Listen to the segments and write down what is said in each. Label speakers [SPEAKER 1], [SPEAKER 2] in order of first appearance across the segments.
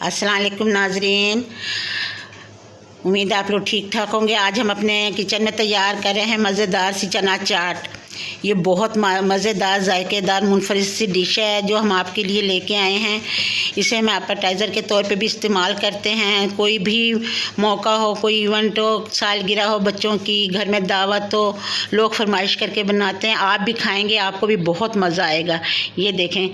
[SPEAKER 1] अस्सलाम वालेकुम नाजरीन, उम्मीद है आप लोग ठीक ठाक होंगे। आज हम अपने किचन में तैयार कर रहे हैं मज़ेदार सी चना चाट। ये बहुत मज़ेदार जायकेदार मुनफरिद सी डिश है जो हम आपके लिए लेके आए हैं। इसे हम एपेटाइज़र के तौर पे भी इस्तेमाल करते हैं। कोई भी मौका हो, कोई इवेंट हो, सालगिरह हो, बच्चों की घर में दावत हो, लोग फरमाइश करके बनाते हैं। आप भी खाएंगे, आपको भी बहुत मज़ा आएगा। ये देखें,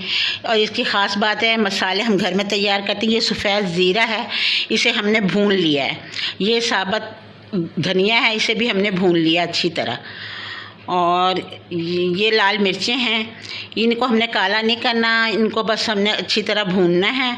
[SPEAKER 1] और इसकी ख़ास बात है मसाले हम घर में तैयार करते हैं। ये सफ़ेद ज़ीरा है, इसे हमने भून लिया है। ये साबुत धनिया है, इसे भी हमने भून लिया अच्छी तरह। और ये लाल मिर्चें हैं, इनको हमने काला नहीं करना, इनको बस हमने अच्छी तरह भूनना है।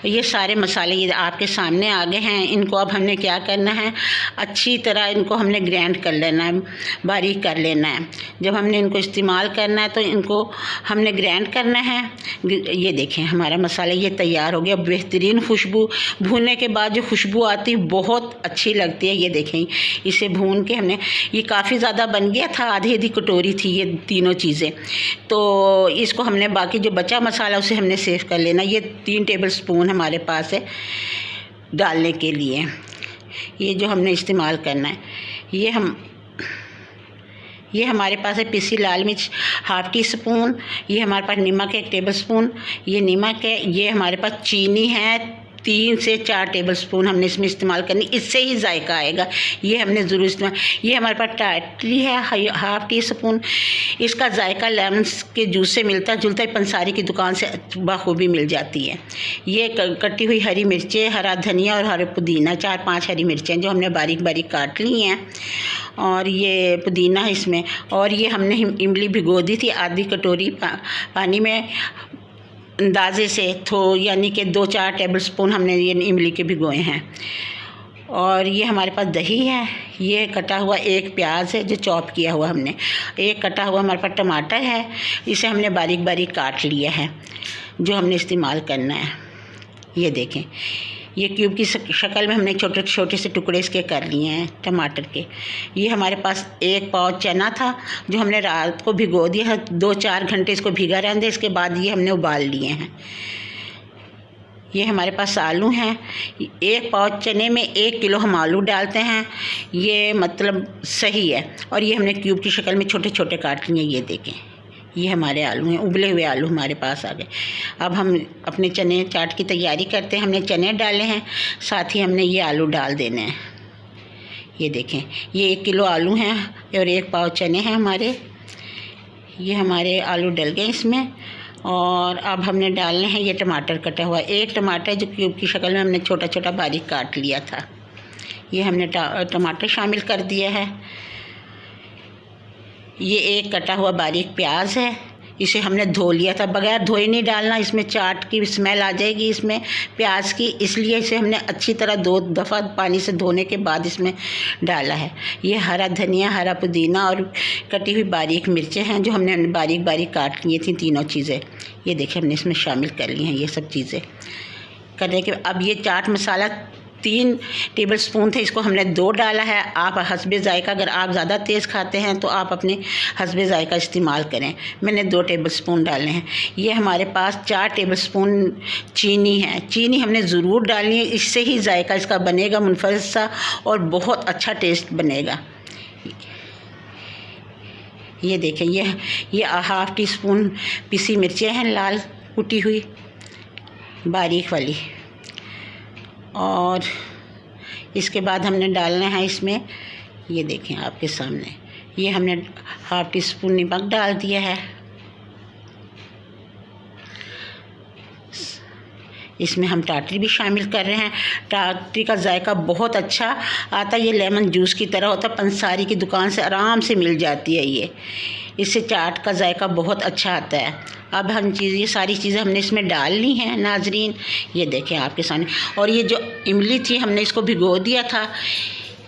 [SPEAKER 1] ये सारे मसाले ये आपके सामने आ गए हैं। इनको अब हमने क्या करना है, अच्छी तरह इनको हमने ग्राइंड कर लेना है, बारीक कर लेना है। जब हमने इनको इस्तेमाल करना है तो इनको हमने ग्राइंड करना है। ये देखें, हमारा मसाला ये तैयार हो गया। बेहतरीन खुशबू, भूनने के बाद जो खुशबू आती है बहुत अच्छी लगती है। ये देखें, इसे भून के हमने, ये काफ़ी ज़्यादा बन गया था, आधी कटोरी थी ये तीनों चीज़ें। तो इसको हमने बाकी जो बचा मसाला उसे हमने सेव कर लेना। ये 3 टेबलस्पून हमारे पास है डालने के लिए। ये जो हमने इस्तेमाल करना है, ये हमारे पास है पिसी लाल मिर्च ½ टीस्पून। ये हमारे पास नमक है 1 टेबलस्पून, ये नमक है। ये हमारे पास चीनी है 3 से 4 टेबलस्पून हमने इसमें इस्तेमाल करनी, इससे ही जायका आएगा। ये हमने ज़रूर इस्तेमाल। ये हमारे पास टाटरी है ½ टीस्पून। इसका जायका लेमन के जूस से मिलता जुलता है, पंसारी की दुकान से बखूबी मिल जाती है। ये कटी हुई हरी मिर्चें, हरा धनिया और हरा पुदीना, 4-5 हरी मिर्चें जो हमने बारीक बारीक काट ली हैं। और ये पुदीना है इसमें। और ये हमने इमली भिगो दी थी आधी कटोरी पानी में, अंदाजे से यानी कि 2-4 टेबलस्पून हमने ये इमली के भिगोए हैं। और ये हमारे पास दही है। ये कटा हुआ 1 प्याज है जो चॉप किया हुआ हमने। एक कटा हुआ हमारे पास टमाटर है, इसे हमने बारीक बारीक काट लिया है, जो हमने इस्तेमाल करना है। ये देखें, ये क्यूब की शक्ल में हमने छोटे छोटे से टुकड़े इसके कर लिए हैं टमाटर के। ये हमारे पास 1 पाव चना था जो हमने रात को भिगो दिया है, 2-4 घंटे इसको भिगा रहने दें। इसके बाद ये हमने उबाल लिए हैं। ये हमारे पास आलू हैं। 1 पाव चने में 1 किलो हम आलू डालते हैं, ये मतलब सही है। और ये हमने क्यूब की शक्ल में छोटे छोटे काट लिए। ये देखें, ये हमारे आलू हैं, उबले हुए आलू हमारे पास आ गए। अब हम अपने चने चाट की तैयारी करते हैं। हमने चने डाले हैं, साथ ही हमने ये आलू डाल देने हैं। ये देखें, ये 1 किलो आलू हैं और 1 पाव चने हैं हमारे। ये हमारे आलू डल गए इसमें। और अब हमने डालने हैं ये टमाटर कटा हुआ, 1 टमाटर जो क्यूब की शक्ल में हमने छोटा छोटा बारीक काट लिया था। ये हमने टमाटर शामिल कर दिया है। ये 1 कटा हुआ बारीक प्याज है, इसे हमने धो लिया था। बगैर धोए नहीं डालना, इसमें चाट की स्मेल आ जाएगी इसमें प्याज की, इसलिए इसे हमने अच्छी तरह 2 दफ़ा पानी से धोने के बाद इसमें डाला है। ये हरा धनिया, हरा पुदीना और कटी हुई बारीक मिर्चें हैं जो हमने बारीक बारीक काट ली थी, तीनों चीज़ें। ये देखिए, हमने इसमें शामिल कर ली हैं ये सब चीज़ें करने के। अब ये चाट मसाला 3 टेबलस्पून थे, इसको हमने 2 डाला है। आप हस्बे जायका, अगर आप ज़्यादा तेज़ खाते हैं तो आप अपने हस्बे जायका इस्तेमाल करें। मैंने 2 टेबलस्पून डाले हैं। ये हमारे पास 4 टेबलस्पून चीनी है। चीनी हमने ज़रूर डालनी है, इससे ही जायका इसका बनेगा मुनफरिद सा और बहुत अच्छा टेस्ट बनेगा। ये देखें, ये ½ टीस्पून पिसी मिर्चें हैं लाल कुटी हुई बारीक वाली। और इसके बाद हमने डालना है इसमें, ये देखें आपके सामने, ये हमने ½ टीस्पून नमक डाल दिया है। इसमें हम टाटरी भी शामिल कर रहे हैं। टाटरी का जायका बहुत अच्छा आता है, ये लेमन जूस की तरह होता है, पंसारी की दुकान से आराम से मिल जाती है ये। इससे चाट का जायका बहुत अच्छा आता है। अब हम ये सारी चीज़ें हमने इसमें डाल ली हैं नाजरीन। ये देखें आपके सामने। और ये जो इमली थी हमने इसको भिगो दिया था।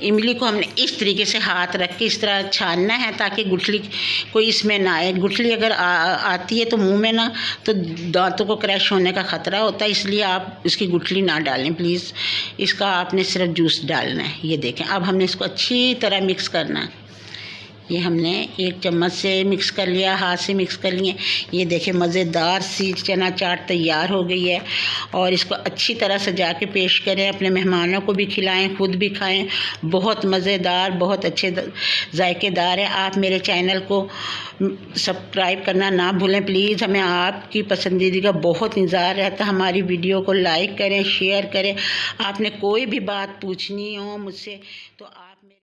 [SPEAKER 1] इमली को हमने इस तरीके से हाथ रख के इस तरह छानना है ताकि गुठली कोई इसमें ना आए। गुठली अगर आती है तो मुंह में ना, तो दांतों को क्रैश होने का ख़तरा होता है, इसलिए आप इसकी गुठली ना डालें प्लीज़। इसका आपने सिर्फ जूस डालना है। ये देखें, अब हमने इसको अच्छी तरह मिक्स करना है। ये हमने 1 चम्मच से मिक्स कर लिया, हाथ से मिक्स कर लिए। ये देखिए मज़ेदार सी चना चाट तैयार हो गई है। और इसको अच्छी तरह सजा के पेश करें, अपने मेहमानों को भी खिलाएं, खुद भी खाएं। बहुत मज़ेदार, बहुत अच्छे जायकेदार है। आप मेरे चैनल को सब्सक्राइब करना ना भूलें प्लीज़। हमें आपकी पसंदीदा का बहुत इंतज़ार रहता है। हमारी वीडियो को लाइक करें, शेयर करें। आपने कोई भी बात पूछनी हो मुझसे तो